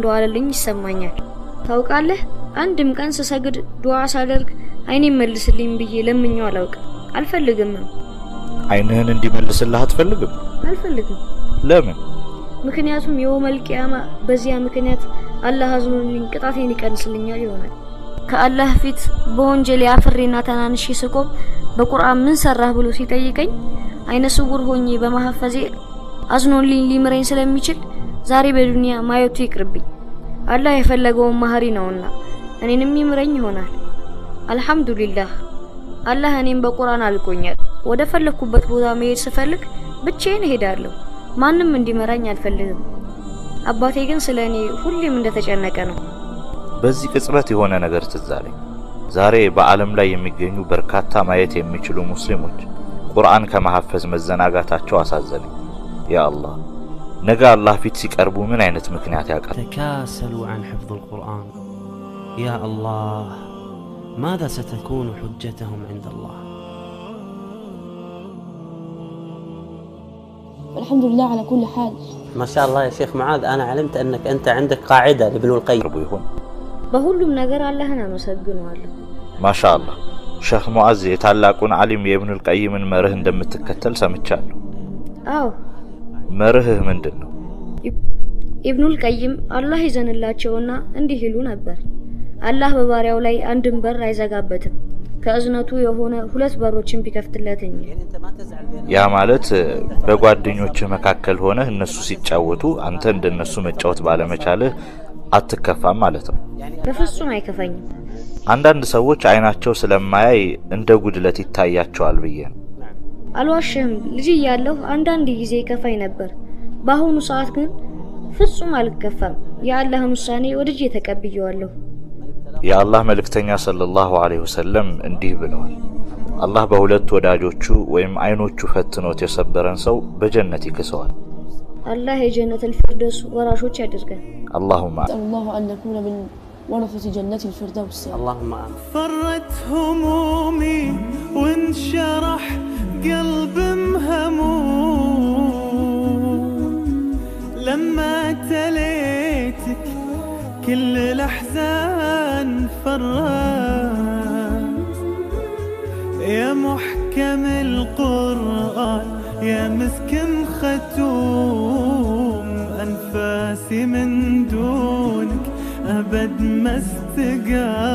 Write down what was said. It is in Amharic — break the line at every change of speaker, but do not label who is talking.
እንደዋለልኝ ይሰማኛል ታውቃለህ አንድም ቀን ስሰግድ ዱዓ ሳደርግ አይኔ መልስልኝ ብዬ ለምኜው አላውቅም አልፈልግም
አይንህን እንዲመልስልህ አትፈልግም
አልፈልግም
ለምን
ምክንያቱም የውመል ቂያማ በዚያ ምክንያት አላህ አዝኖልኝ ቅጣቴን ይቀንስልኛል ይሆናል ከአላህ ፊት በወንጀል ያፈሬና ተናንሽ ስቆም በቁርአን ምን ሰራህ ብሎ ሲጠይቀኝ አይነ ስውር ሆኜ በማሐፈዜ አዝኖልኝ ሊምረኝ ስለሚችል ዛሬ በዱንያ ማየቱ ይቅርብኝ አላህ የፈለገው ማህሪ ነውና እኔንም ይምረኝ ይሆናል አልহামዱሊላህ አላህ እኔም በቁርአን አልቆኛል ወደ ፈለኩበት ቦታ መሄድ ስፈልግ ብቻዬን ሄዳለሁ ማንንም እንዲመራኝ አልፈልግም አባቴ ግን ስለኔ ሁሌም እንደተጨነቀ ነው
በዚህ ቅጽበት የሆነ ነገር ትዛለኝ ዛሬ በአለም ላይ የሚገኙ በርካታ ማየት የሚችሉ ሙስሊሞች ቁርአን ከመሐፈዝ መዘናጋታቸው አሳዘነኝ ያ አላህ ነገ አላህ ፊት ሲቀርቡ ምን አይነት ምክንያት ያቀርቡ
تكاسلوا عن حفظ القرآن يا الله ماذا ستكون حجتهم عند الله
الحمد لله على كل حال
ما شاء الله يا شيخ معاذ أنا علمت أنك أنت عندك قاعدة لابن القيم
በሁሉም ነገር አላህን አመሰግናለሁ
ما شاء الله شيخ معاذ የታላቁን ዓሊም የኢብኑ القይምን መርህ እንደምትከተል ሰምቻለሁ
አዎ
መርህህ ምንድነው
ኢብኑ القይም አላህ ይዘንላቸውና እንዲህ ይሉ ነበር አላህ በባሪያው ላይ አንድን በር አይዘጋበትም ከእዝነቱ የሆነ ሁለት በሮችን ቢከፍትለትኝ
ያ ማለት በጓደኞች መካከል ሆነ እነሱ ሲጫወቱ አንተ እንደነሱ መጫወት ባለመቻልህ አትከፋም ማለት ነው
በፍጹም አይከፋኝም
አንዳንድ ሰዎች አይናቸው ስለማያይ እንደ ጉድለት ይታያቸዋል ብዬ
አልዋሽም ልጅ ያለው አንዳንድ ጊዜ ከፋይ ነበር በአሁኑ ሰዓት ግን ፍጹም አልከፋም የአላህን ውሳኔ ወድጄ ተቀብየዋለሁ
የአላህ መልእክተኛ ሰለላሁ ዐለይሂ ወሰለም እንዲህ ብለዋል አላህ በሁለት ወዳጆቹ ወይም አይኖቹ ፈትኖት የሰበረን ሰው በጀነት ይከሰዋል
الله የጀነት الفردوس ወራሾች ያድርገን
اللهم
الله أن نكون من ورثة جنة الفردوس
اللهم آمين
فرت همومي وانشرح قلب مهموم لما تليتك كل الأحزان فرت يا محكم القرآن يا مسكن ختوم أنفاسي من دونك أبد ما استقام